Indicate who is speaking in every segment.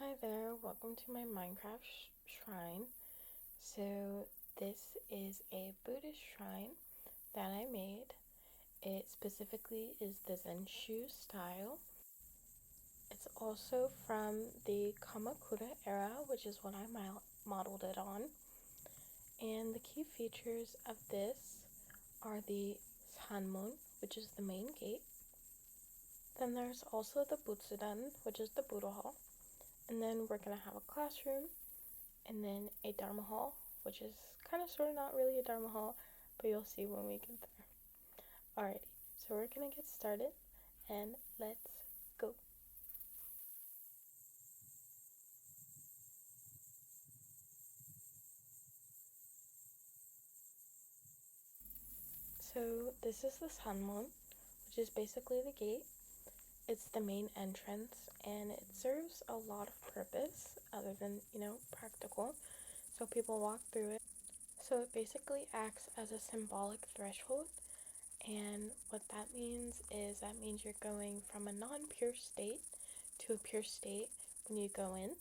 Speaker 1: Hi there, welcome to my Minecraft shrine. So this is a Buddhist shrine that I made. It specifically is the Zenshu style. It's also from the Kamakura era, which is what I modeled it on. And the key features of this are the Sanmon, which is the main gate. Then there's also the Butsudan, which is the Buddha hall. And then we're going to have a classroom and then a Dharma hall, which is kind of sort of not really a Dharma hall, but you'll see when we get there. Alrighty, so we're gonna get started and let's go. So this is the Sanmon, which is basically the gate. It's the main entrance and it serves a lot of purpose other than, practical. So people walk through it. So it basically acts as a symbolic threshold. And what that means is that means you're going from a non-pure state to a pure state when you go in.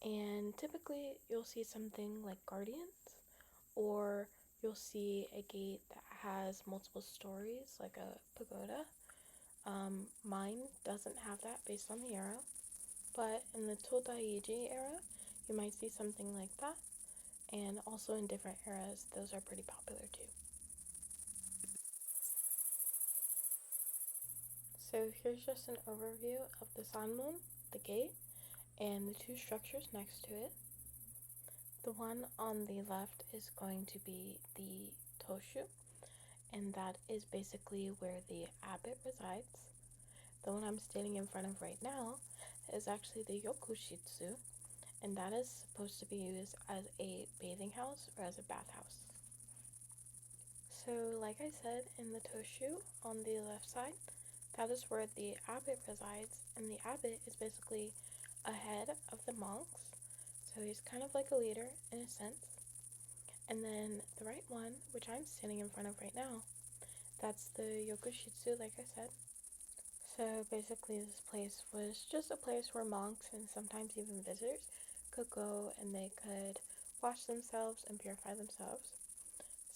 Speaker 1: And typically you'll see something like guardians, or you'll see a gate that has multiple stories like a pagoda. Mine doesn't have that based on the era, but in the Todaiji era you might see something like that, and also in different eras those are pretty popular too. So here's just an overview of the Sanmon, the gate, and the two structures next to it. The one on the left is going to be the Toshu, and that is basically where the abbot resides. The one I'm standing in front of right now is actually the Yokushitsu, and that is supposed to be used as a bathing house or as a bathhouse. So, like I said, in the Toshu on the left side, that is where the abbot resides, and the abbot is basically a head of the monks, so he's kind of like a leader in a sense. And then the right one, which I'm standing in front of right now, that's the Yokushitsu, like I said. So basically, this place was just a place where monks and sometimes even visitors could go and they could wash themselves and purify themselves.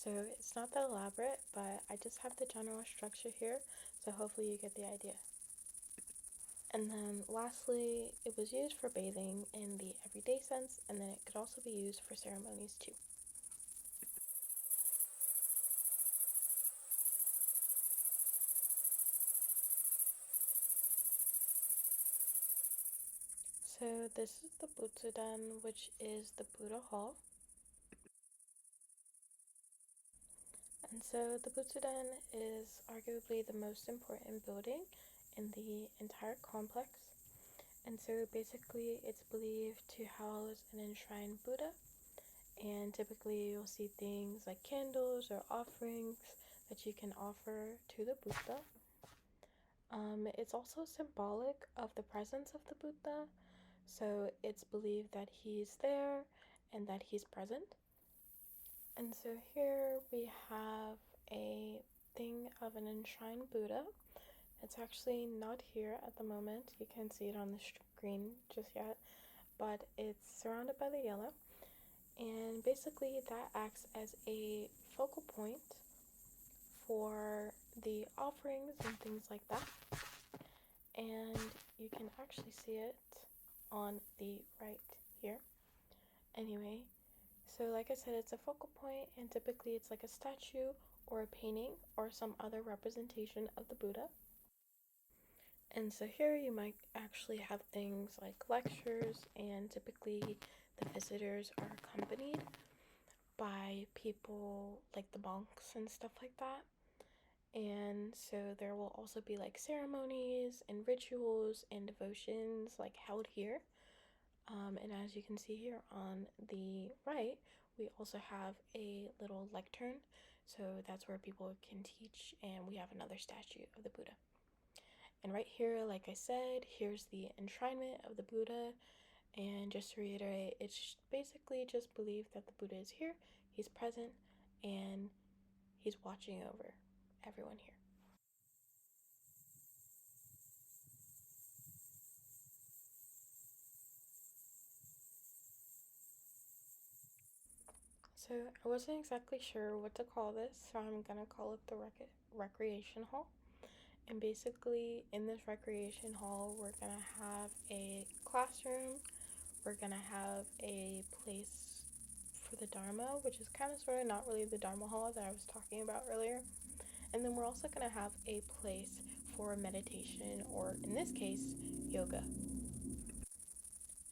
Speaker 1: So it's not that elaborate, but I just have the general structure here, so hopefully you get the idea. And then lastly, it was used for bathing in the everyday sense, and then it could also be used for ceremonies too. So this is the Butsudan, which is the Buddha hall. And so the Butsudan is arguably the most important building in the entire complex. And so basically it's believed to house an enshrined Buddha, and typically you'll see things like candles or offerings that you can offer to the Buddha. It's also symbolic of the presence of the Buddha, so it's believed that he's there and that he's present. And so here we have a thing of an enshrined Buddha. It's actually not here at the moment. You can't see it on the screen just yet, but it's surrounded by the yellow. And basically that acts as a focal point for the offerings and things like that. And you can actually see it on the right here. Anyway, so like I said, it's a focal point, and typically it's like a statue or a painting or some other representation of the Buddha. And so here you might actually have things like lectures, and typically the visitors are accompanied by people like the monks and stuff like that. And so there will also be like ceremonies and rituals and devotions like held here. And as you can see here on the right, we also have a little lectern. So that's where people can teach, and we have another statue of the Buddha. And right here, like I said, here's the enshrinement of the Buddha. And just to reiterate, it's basically just believed that the Buddha is here, he's present, and he's watching over everyone here. So I wasn't exactly sure what to call this, so I'm gonna call it the recreation hall. And basically, in this recreation hall, we're gonna have a classroom, we're gonna have a place for the Dharma, which is kind of sort of not really the Dharma hall that I was talking about earlier. And then we're also gonna have a place for meditation, or in this case, yoga.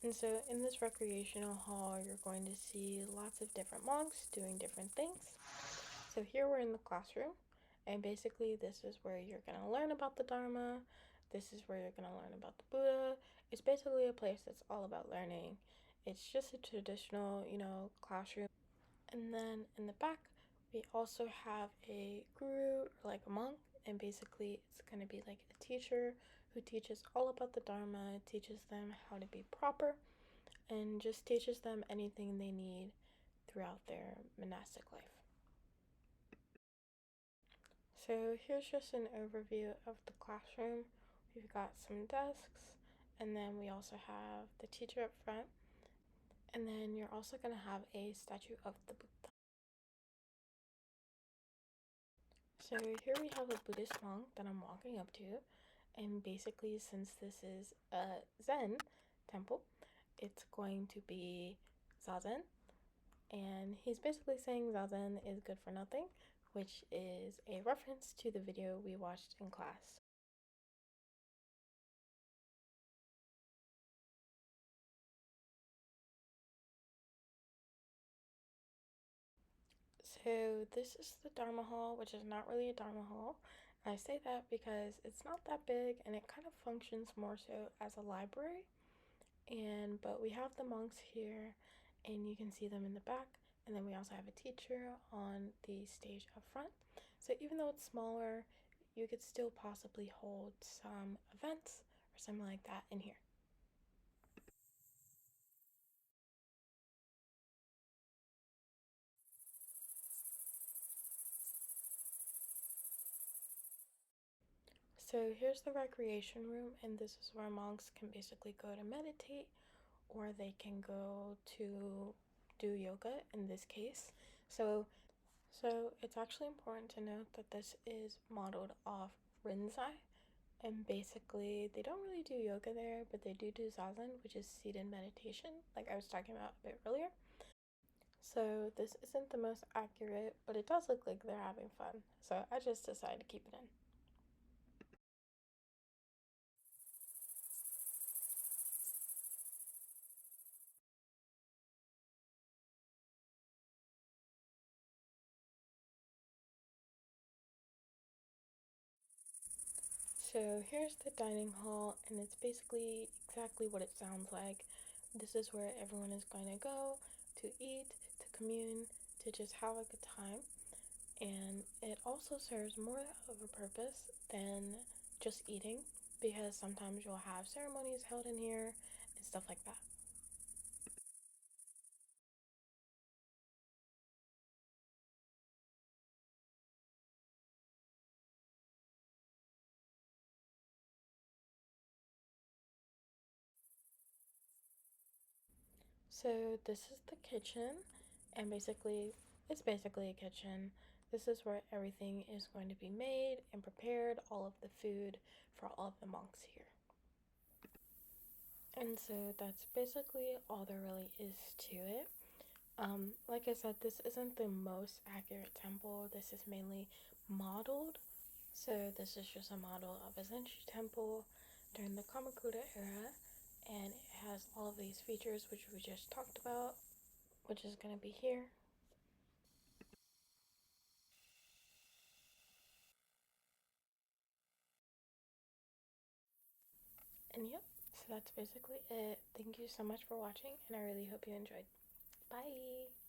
Speaker 1: And so, in this recreational hall, you're going to see lots of different monks doing different things. So, here we're in the classroom, and basically, this is where you're going to learn about the Dharma. This is where you're going to learn about the Buddha. It's basically a place that's all about learning. It's just a traditional, classroom. And then in the back, we also have a guru, or like a monk, and basically, it's going to be like a teacher who teaches all about the Dharma, teaches them how to be proper, and just teaches them anything they need throughout their monastic life. So here's just an overview of the classroom. We've got some desks, and then we also have the teacher up front, and then you're also going to have a statue of the Buddha. So here we have a Buddhist monk that I'm walking up to, and basically, since this is a Zen temple, it's going to be Zazen. And he's basically saying Zazen is good for nothing, which is a reference to the video we watched in class. So this is the Dharma Hall, which is not really a Dharma Hall. And I say that because it's not that big and it kind of functions more so as a library. But we have the monks here and you can see them in the back. And then we also have a teacher on the stage up front. So even though it's smaller, you could still possibly hold some events or something like that in here. So here's the recreation room, and this is where monks can basically go to meditate or they can go to do yoga in this case. So it's actually important to note that this is modeled off Rinzai, and basically they don't really do yoga there, but they do zazen, which is seated meditation, like I was talking about a bit earlier. So this isn't the most accurate, but it does look like they're having fun. So I just decided to keep it in. So here's the dining hall, and it's basically exactly what it sounds like. This is where everyone is going to go to eat, to commune, to just have a good time. And it also serves more of a purpose than just eating, because sometimes you'll have ceremonies held in here and stuff like that. So this is the kitchen, and basically, it's basically a kitchen. This is where everything is going to be made and prepared, all of the food for all of the monks here. And so that's basically all there really is to it. Like I said, this isn't the most accurate temple. This is mainly modeled. So this is just a model of a Zenshi temple during the Kamakura era, and it has all of these features which we just talked about, which is going to be here. And yep, so that's basically it. Thank you so much for watching, and I really hope you enjoyed. Bye!